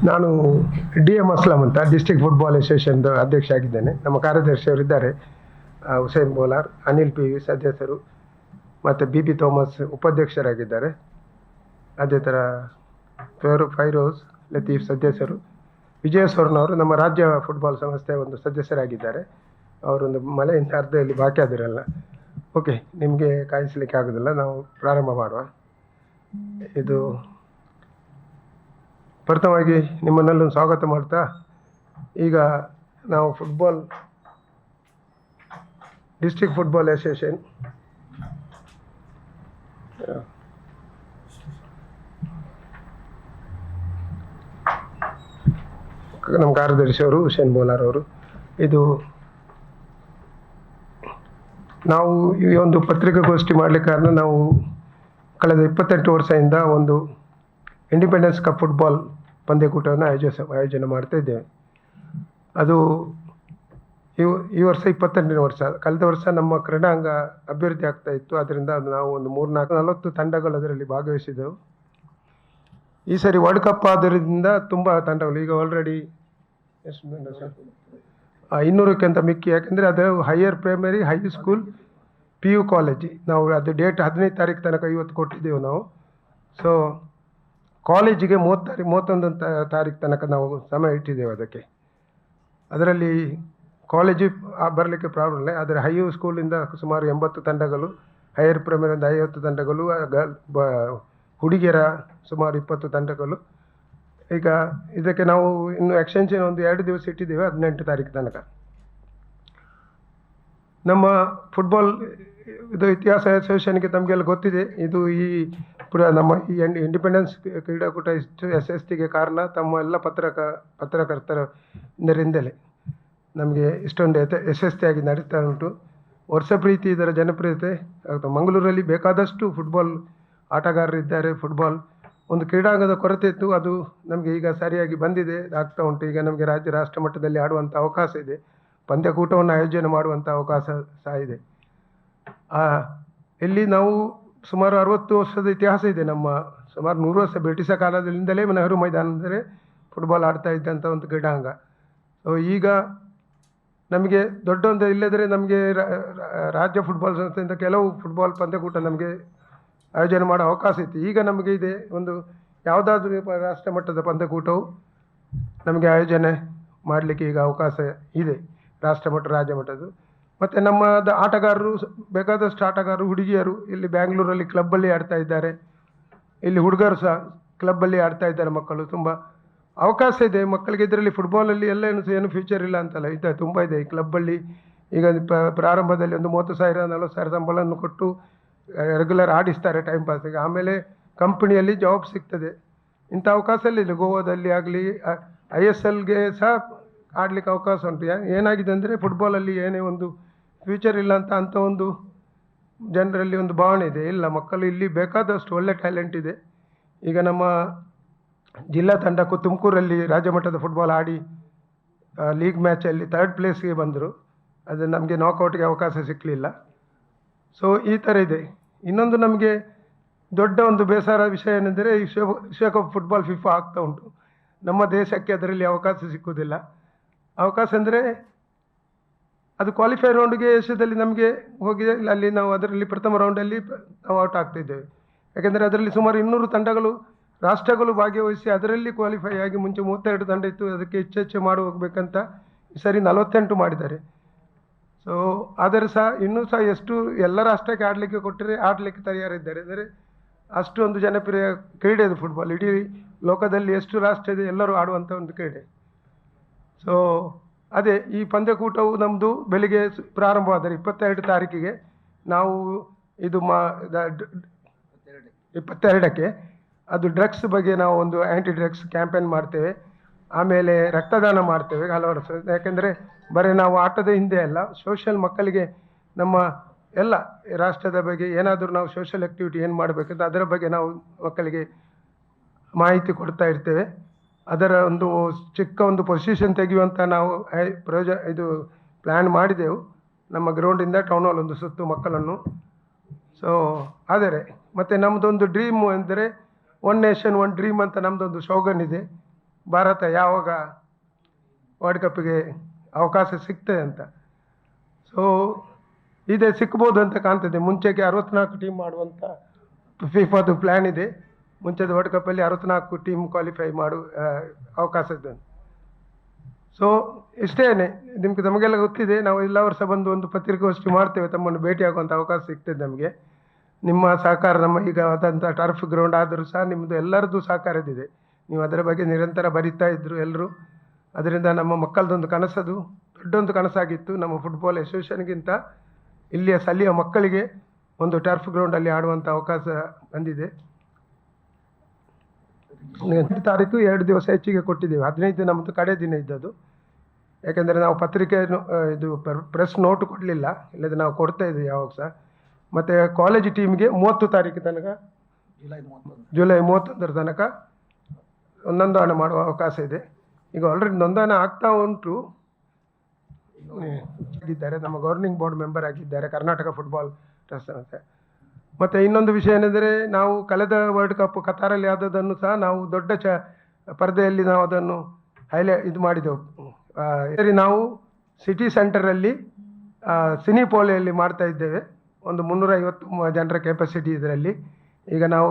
ನಾನು DM ಅಸ್ಲಂ ಅಂತ district football ಅಸೋಸಿಯೇಷನ್ದು ಅಧ್ಯಕ್ಷ ಆಗಿದ್ದೇನೆ. ನಮ್ಮ ಕಾರ್ಯದರ್ಶಿಯವರಿದ್ದಾರೆ, ಹುಸೇನ್ ಬೋಲಾರ್, ಅನಿಲ್ PV ಸದಸ್ಯರು, ಮತ್ತು BB ಥೋಮಸ್ ಉಪಾಧ್ಯಕ್ಷರಾಗಿದ್ದಾರೆ. ಅದೇ ಥರ ಫೈರೋಜ್ ಲತೀಫ್ ಸದಸ್ಯರು, ವಿಜಯ ಸ್ವರ್ಣವರು ನಮ್ಮ ರಾಜ್ಯ ಫುಟ್ಬಾಲ್ ಸಂಸ್ಥೆಯ ಒಂದು ಸದಸ್ಯರಾಗಿದ್ದಾರೆ. ಅವರೊಂದು ಮಳೆಯಿಂದ ಅರ್ಧದಲ್ಲಿ ಬಾಕಿ ಆದಿರಲ್ಲ. ಓಕೆ, ನಿಮಗೆ ಕಾಯಿಸಲಿಕ್ಕೆ ಆಗೋದಿಲ್ಲ, ನಾವು ಪ್ರಾರಂಭ ಮಾಡುವ. ಇದು ಪ್ರಥಮವಾಗಿ ನಿಮ್ಮನ್ನೆಲ್ಲ ಸ್ವಾಗತ ಮಾಡ್ತಾ, ಈಗ ನಾವು ಡಿಸ್ಟ್ರಿಕ್ಟ್ ಫುಟ್ಬಾಲ್ ಅಸೋಸಿಯೇಷನ್ ನಮ್ಮ ಕಾರ್ಯದರ್ಶಿಯವರು ಹುಸೇನ್ ಬೋಲಾರ್ ಅವರು, ಇದು ನಾವು ಈ ಒಂದು ಪತ್ರಿಕಾಗೋಷ್ಠಿ ಮಾಡಲಿಕ್ಕೆ ಕಾರಣ, ನಾವು ಕಳೆದ 28 ವರ್ಷದಿಂದ ಒಂದು ಇಂಡಿಪೆಂಡೆನ್ಸ್ ಕಪ್ ಫುಟ್ಬಾಲ್ ಪಂದ್ಯಕೂಟವನ್ನು ಆಯೋಜನೆ ಮಾಡ್ತಾ ಇದ್ದೇವೆ. ಅದು ಈ ವರ್ಷ 28ನೇ ವರ್ಷ. ಕಳೆದ ವರ್ಷ ನಮ್ಮ ಕ್ರೀಡಾಂಗ ಅಭಿವೃದ್ಧಿ ಆಗ್ತಾ ಇತ್ತು, ಅದರಿಂದ ನಾವು ಒಂದು 40 ತಂಡಗಳು ಅದರಲ್ಲಿ ಭಾಗವಹಿಸಿದೆವು. ಈ ಸರಿ ವರ್ಲ್ಡ್ ಕಪ್ ಆದ್ದರಿಂದ ತುಂಬ ತಂಡಗಳು, ಈಗ ಆಲ್ರೆಡಿ ಎಷ್ಟು 200ಕ್ಕಿಂತ ಮಿಕ್ಕಿ. ಯಾಕೆಂದರೆ ಅದು higher primary, high school, PU college. ನಾವು ಅದು ಡೇಟ್ 15 ತಾರೀಕು ತನಕ ಇವತ್ತು ಕೊಟ್ಟಿದ್ದೆವು ನಾವು. ಸೊ ಕಾಲೇಜಿಗೆ 31 ತಾರೀಕು ತನಕ ನಾವು ಸಮಯ ಇಟ್ಟಿದ್ದೇವೆ ಅದಕ್ಕೆ. ಅದರಲ್ಲಿ ಕಾಲೇಜು ಬರಲಿಕ್ಕೆ ಪ್ರಾಬ್ಲಮ್ ಇಲ್ಲ, ಆದರೆ ಹೈ ಸ್ಕೂಲಿಂದ ಸುಮಾರು 80 ತಂಡಗಳು, ಹೈಯರ್ ಪ್ರೈಮರಿಯಿಂದ 50 ತಂಡಗಳು, ಹುಡುಗಿಯರ ಸುಮಾರು 20 ತಂಡಗಳು. ಈಗ ಇದಕ್ಕೆ ನಾವು ಇನ್ನು ಎಕ್ಸ್ಟೆನ್ಷನ್ ಒಂದು 2 ದಿವಸ ಇಟ್ಟಿದ್ದೇವೆ, 18 ತಾರೀಕು ತನಕ. ನಮ್ಮ ಫುಟ್ಬಾಲ್ ಇದು ಇತಿಹಾಸ ಅಸೋಸಿಯೇಷನ್ಗೆ ತಮಗೆಲ್ಲ ಗೊತ್ತಿದೆ. ಇದು ನಮ್ಮ ಈ ಇಂಡಿಪೆಂಡೆನ್ಸ್ ಕ್ರೀಡಾಕೂಟ ಇಷ್ಟು ಯಶಸ್ಸಿಗೆ ಕಾರಣ ತಮ್ಮ ಎಲ್ಲ ಪತ್ರಕರ್ತರಿಂದಲೇ ನಮಗೆ ಇಷ್ಟೊಂದು ಯಶಸ್ವಿಯಾಗಿ ನಡೀತಾ ಉಂಟು. ವರ್ಷ ಪ್ರೀತಿ ಇದರ ಜನಪ್ರಿಯತೆ. ಮಂಗಳೂರಲ್ಲಿ ಬೇಕಾದಷ್ಟು ಫುಟ್ಬಾಲ್ ಆಟಗಾರರಿದ್ದಾರೆ. ಫುಟ್ಬಾಲ್ ಒಂದು ಕ್ರೀಡಾಂಗದ ಕೊರತೆ ಇತ್ತು, ಅದು ನಮಗೆ ಈಗ ಸರಿಯಾಗಿ ಬಂದಿದೆ, ಆಗ್ತಾ ಉಂಟು. ಈಗ ನಮಗೆ ರಾಷ್ಟ್ರ ಮಟ್ಟದಲ್ಲಿ ಆಡುವಂಥ ಅವಕಾಶ ಇದೆ, ಪಂದ್ಯಕೂಟವನ್ನು ಆಯೋಜನೆ ಮಾಡುವಂಥ ಅವಕಾಶ ಸಹ ಇದೆ. ಇಲ್ಲಿ ನಾವು ಸುಮಾರು 60 ವರ್ಷದ ಇತಿಹಾಸ ಇದೆ. ನಮ್ಮ ಸುಮಾರು 100 ವರ್ಷ ಬ್ರಿಟಿಷ ಕಾಲದಿಂದಲೇ ನೆಹರು ಮೈದಾನದಲ್ಲಿ ಫುಟ್ಬಾಲ್ ಆಡ್ತಾ ಇದ್ದಂಥ ಒಂದು ಕ್ರೀಡಾಂಗ. ಸೊ ಈಗ ನಮಗೆ ದೊಡ್ಡ ಒಂದು ಇಲ್ಲದ್ರೆ ನಮಗೆ ರಾಜ್ಯ ಫುಟ್ಬಾಲ್ ಸಂಸ್ಥೆಯಿಂದ ಕೆಲವು ಫುಟ್ಬಾಲ್ ಪಂದ್ಯಕೂಟ ನಮಗೆ ಆಯೋಜನೆ ಮಾಡೋ ಅವಕಾಶ ಇತ್ತು. ಈಗ ನಮಗೆ ಇದೆ ಒಂದು ಯಾವುದಾದ್ರೂ ರಾಷ್ಟ್ರ ಮಟ್ಟದ ಪಂದ್ಯಕೂಟವು ನಮಗೆ ಆಯೋಜನೆ ಮಾಡಲಿಕ್ಕೆ ಈಗ ಅವಕಾಶ ಇದೆ, ರಾಷ್ಟ್ರ ಮಟ್ಟ, ರಾಜ್ಯ ಮಟ್ಟದ್ದು. ಮತ್ತು ನಮ್ಮದ ಆಟಗಾರರು ಬೇಕಾದಷ್ಟು ಆಟಗಾರರು, ಹುಡುಗಿಯರು ಇಲ್ಲಿ ಬ್ಯಾಂಗ್ಳೂರಲ್ಲಿ ಕ್ಲಬ್ಬಲ್ಲಿ ಆಡ್ತಾ ಇದ್ದಾರೆ, ಇಲ್ಲಿ ಹುಡುಗರು ಸಹ ಕ್ಲಬ್ಬಲ್ಲಿ ಆಡ್ತಾ ಇದ್ದಾರೆ. ಮಕ್ಕಳು ತುಂಬ ಅವಕಾಶ ಇದೆ ಮಕ್ಕಳಿಗೆ. ಇದರಲ್ಲಿ ಫುಟ್ಬಾಲಲ್ಲಿ ಎಲ್ಲ ಏನು ಫ್ಯೂಚರ್ ಇಲ್ಲ ಅಂತಲ್ಲ, ಇದೆ, ತುಂಬ ಇದೆ ಈ ಕ್ಲಬ್ಬಲ್ಲಿ. ಈಗ ಪ್ರಾರಂಭದಲ್ಲಿ ಒಂದು 30,000 40,000 ಸಂಬಳವನ್ನು ಕೊಟ್ಟು ರೆಗ್ಯುಲರ್ ಆಡಿಸ್ತಾರೆ ಟೈಮ್ ಪಾಸಿಗೆ. ಆಮೇಲೆ ಕಂಪನಿಯಲ್ಲಿ ಜಾಬ್ ಸಿಗ್ತದೆ. ಇಂಥ ಅವಕಾಶ ಇಲ್ಲ ಗೋವಾದಲ್ಲಿ ಆಗಲಿ, ISLಗೆ ಸಹ ಆಡಲಿಕ್ಕೆ ಅವಕಾಶ ಉಂಟು. ಏನಾಗಿದೆ ಅಂದರೆ ಫುಟ್ಬಾಲಲ್ಲಿ ಏನೇ ಒಂದು ಫ್ಯೂಚರ್ ಇಲ್ಲ ಅಂಥ ಒಂದು ಜನರಲ್ಲಿ ಒಂದು ಭಾವನೆ ಇದೆ. ಇಲ್ಲ, ಮಕ್ಕಳು ಇಲ್ಲಿ ಬೇಕಾದಷ್ಟು ಒಳ್ಳೆ ಟ್ಯಾಲೆಂಟ್ ಇದೆ. ಈಗ ನಮ್ಮ ಜಿಲ್ಲಾ ತಂಡಕ್ಕೂ ತುಮಕೂರಲ್ಲಿ ರಾಜ್ಯ ಮಟ್ಟದ ಫುಟ್ಬಾಲ್ ಆಡಿ ಲೀಗ್ ಮ್ಯಾಚಲ್ಲಿ 3rd ಪ್ಲೇಸ್ಗೆ ಬಂದರು. ಅದು ನಮಗೆ ನಾಕೌಟ್ಗೆ ಅವಕಾಶ ಸಿಕ್ಕಲಿಲ್ಲ. ಸೊ ಈ ಥರ ಇದೆ. ಇನ್ನೊಂದು ನಮಗೆ ದೊಡ್ಡ ಒಂದು ಬೇಸರ ವಿಷಯ ಏನೆಂದರೆ, ಈ ವಿಶ್ವಕಪ್ ಫುಟ್ಬಾಲ್ FIFA ಆಗ್ತಾ ಉಂಟು, ನಮ್ಮ ದೇಶಕ್ಕೆ ಅದರಲ್ಲಿ ಅವಕಾಶ ಸಿಕ್ಕುವುದಿಲ್ಲ. ಅವಕಾಶ ಅಂದರೆ ಅದು ಕ್ವಾಲಿಫೈ ರೌಂಡ್ಗೆ ಏಷ್ಯಾದಲ್ಲಿ ನಮಗೆ ಹೋಗಿದೆ, ಅಲ್ಲಿ ನಾವು ಅದರಲ್ಲಿ ಪ್ರಥಮ ರೌಂಡಲ್ಲಿ ನಾವು ಔಟ್ ಆಗ್ತಿದ್ದೇವೆ. ಯಾಕೆಂದರೆ ಅದರಲ್ಲಿ ಸುಮಾರು 200 ತಂಡಗಳು, ರಾಷ್ಟ್ರಗಳು ಭಾಗವಹಿಸಿ ಅದರಲ್ಲಿ ಕ್ವಾಲಿಫೈ ಆಗಿ. ಮುಂಚೆ 32 ತಂಡ ಇತ್ತು, ಅದಕ್ಕೆ ಹೆಚ್ಚು ಮಾಡಿ ಹೋಗ್ಬೇಕಂತ ಈ ಸರಿ 48 ಮಾಡಿದ್ದಾರೆ. ಸೊ ಆದರೆ ಸಹ ಇನ್ನೂ ಸಹ ಎಷ್ಟು ಎಲ್ಲ ರಾಷ್ಟ್ರಕ್ಕೆ ಆಡಲಿಕ್ಕೆ ಕೊಟ್ಟರೆ ಆಡಲಿಕ್ಕೆ ತಯಾರಿದ್ದಾರೆ. ಅಂದರೆ ಅಷ್ಟು ಒಂದು ಜನಪ್ರಿಯ ಕ್ರೀಡೆ ಅದು ಫುಟ್ಬಾಲ್. ಇಡೀ ಲೋಕದಲ್ಲಿ ಎಷ್ಟು ರಾಷ್ಟ್ರ ಇದೆ ಎಲ್ಲರೂ ಆಡುವಂಥ ಒಂದು ಕ್ರೀಡೆ. ಸೊ ಅದೇ ಈ ಪಂದ್ಯಕೂಟವು ನಮ್ಮದು ಬೆಳಿಗ್ಗೆ ಪ್ರಾರಂಭವಾದರೆ 22 ತಾರೀಕಿಗೆ ನಾವು ಇದು 22ಕ್ಕೆ ಅದು ಡ್ರಗ್ಸ್ ಬಗ್ಗೆ ನಾವು ಒಂದು ಆ್ಯಂಟಿ ಡ್ರಗ್ಸ್ ಕ್ಯಾಂಪೇನ್ ಮಾಡ್ತೇವೆ. ಆಮೇಲೆ ರಕ್ತದಾನ ಮಾಡ್ತೇವೆ ಹಲವಾರು. ಯಾಕೆಂದರೆ ಬರೀ ನಾವು ಆಟದ ಹಿಂದೆ ಅಲ್ಲ, ಸೋಷಲ್ ಮಕ್ಕಳಿಗೆ ನಮ್ಮ ಎಲ್ಲ ರಾಷ್ಟ್ರದ ಬಗ್ಗೆ ಏನಾದರೂ ನಾವು ಸೋಷಲ್ ಆ್ಯಕ್ಟಿವಿಟಿ ಏನು ಮಾಡಬೇಕಂತ ಅದರ ಬಗ್ಗೆ ನಾವು ಮಕ್ಕಳಿಗೆ ಮಾಹಿತಿ ಕೊಡ್ತಾ ಇರ್ತೇವೆ. ಅದರ ಒಂದು ಚಿಕ್ಕ ಒಂದು ಪೊಸಿಷನ್ ತೆಗೆಯುವಂಥ ನಾವು ಇದು ಪ್ಲ್ಯಾನ್ ಮಾಡಿದೆವು. ನಮ್ಮ ಗ್ರೌಂಡಿಂದ ಟೌನ್ ಹಾಲ್ ಒಂದು ಸುತ್ತು ಮಕ್ಕಳನ್ನು. ಸೊ ಮತ್ತು ನಮ್ಮದೊಂದು ಡ್ರೀಮು ಅಂದರೆ 1 ನೇಷನ್ 1 ಡ್ರೀಮ್ ಅಂತ ನಮ್ಮದೊಂದು ಸ್ಲೋಗನ್ ಇದೆ. ಭಾರತ ಯಾವಾಗ ವರ್ಲ್ಡ್ ಕಪ್ಪಿಗೆ ಅವಕಾಶ ಸಿಗ್ತದೆ ಅಂತ. ಸೊ ಇದೇ ಸಿಗ್ಬೋದು ಅಂತ ಕಾಣ್ತದೆ. ಮುಂಚೆಗೆ 64 ಟೀಮ್ ಮಾಡುವಂಥ ಫಿಫಾದು ಪ್ಲ್ಯಾನ್ ಇದೆ. ಮುಂಚೆದ ವರ್ಲ್ಡ್ ಕಪ್ಪಲ್ಲಿ 64 ಟೀಮ್ ಕ್ವಾಲಿಫೈ ಅವಕಾಶ ಇದೆ. ಸೊ ಇಷ್ಟೇ, ನಮಗೆಲ್ಲ ಗೊತ್ತಿದೆ. ನಾವು ಎಲ್ಲ ವರ್ಷ ಬಂದು ಒಂದು ಪತ್ರಿಕಾಗೋಷ್ಠಿ ಮಾಡ್ತೇವೆ, ತಮ್ಮನ್ನು ಭೇಟಿಯಾಗುವಂಥ ಅವಕಾಶ ಸಿಗ್ತದೆ ನಮಗೆ. ನಿಮ್ಮ ಸಹಕಾರ, ನಮ್ಮ ಈಗ ಆದಂಥ ಟರ್ಫ್ ಗ್ರೌಂಡ್ ಆದರೂ ಸಹ ನಿಮ್ಮದು ಎಲ್ಲರದ್ದು ಸಹಕಾರದಿದೆ. ನೀವು ಅದರ ಬಗ್ಗೆ ನಿರಂತರ ಬರಿತಾ ಇದ್ದರು ಎಲ್ಲರೂ. ಅದರಿಂದ ನಮ್ಮ ಮಕ್ಕಳದೊಂದು ಕನಸದು ದೊಡ್ಡೊಂದು ಕನಸಾಗಿತ್ತು. ನಮ್ಮ ಫುಟ್ಬಾಲ್ ಅಸೋಸಿಯೇಷನ್ಗಿಂತ ಇಲ್ಲಿಯ ಸ್ಥಳೀಯ ಮಕ್ಕಳಿಗೆ ಒಂದು ಟರ್ಫ್ ಗ್ರೌಂಡಲ್ಲಿ ಆಡುವಂಥ ಅವಕಾಶ ಬಂದಿದೆ. 8 ತಾರೀಕು 2 ದಿವಸ ಹೆಚ್ಚಿಗೆ ಕೊಟ್ಟಿದ್ದೇವೆ. 15 ನಮ್ಮದು ಕಡೆ ದಿನ ಇದ್ದದ್ದು. ಯಾಕೆಂದರೆ ನಾವು ಪತ್ರಿಕೆಯನ್ನು ಇದು ಪ್ರೆಸ್ ನೋಟ್ ಕೊಡಲಿಲ್ಲ, ಇಲ್ಲದೆ ನಾವು ಕೊಡ್ತಾ ಇದ್ದೀವಿ ಯಾವಾಗ ಸಹ. ಮತ್ತು ಕಾಲೇಜ್ ಟೀಮ್ಗೆ 30 ತಾರೀಕು ತನಕ, ಜುಲೈ 31 ತನಕ ನೋಂದಣಿ ಮಾಡುವ ಅವಕಾಶ ಇದೆ. ಈಗ ಆಲ್ರೆಡಿ ನೋಂದಣಿ ಆಗ್ತಾ ಉಂಟು. ಆಗಿದ್ದಾರೆ, ನಮ್ಮ ಗವರ್ನಿಂಗ್ ಬೋರ್ಡ್ ಮೆಂಬರ್ ಆಗಿದ್ದಾರೆ ಕರ್ನಾಟಕ ಫುಟ್ಬಾಲ್ ಟ್ರಸ್ಟ್ ಸಂಸ್ಥೆ. ಮತ್ತು ಇನ್ನೊಂದು ವಿಷಯ ಏನೆಂದರೆ, ನಾವು ಕಳೆದ ವರ್ಲ್ಡ್ ಕಪ್ ಕತಾರಲ್ಲಿ ಆದದನ್ನು ಸಹ ನಾವು ದೊಡ್ಡ ಪರದೆಯಲ್ಲಿ ನಾವು ಅದನ್ನು ಇದು ಮಾಡಿದೆವು. ಸರಿ, ನಾವು ಸಿಟಿ ಸೆಂಟರಲ್ಲಿ ಸಿನಿಪೋಲಿಯಲ್ಲಿ ಮಾಡ್ತಾ ಇದ್ದೇವೆ. ಒಂದು 350 ಜನರ ಕೆಪಾಸಿಟಿ ಇದರಲ್ಲಿ. ಈಗ ನಾವು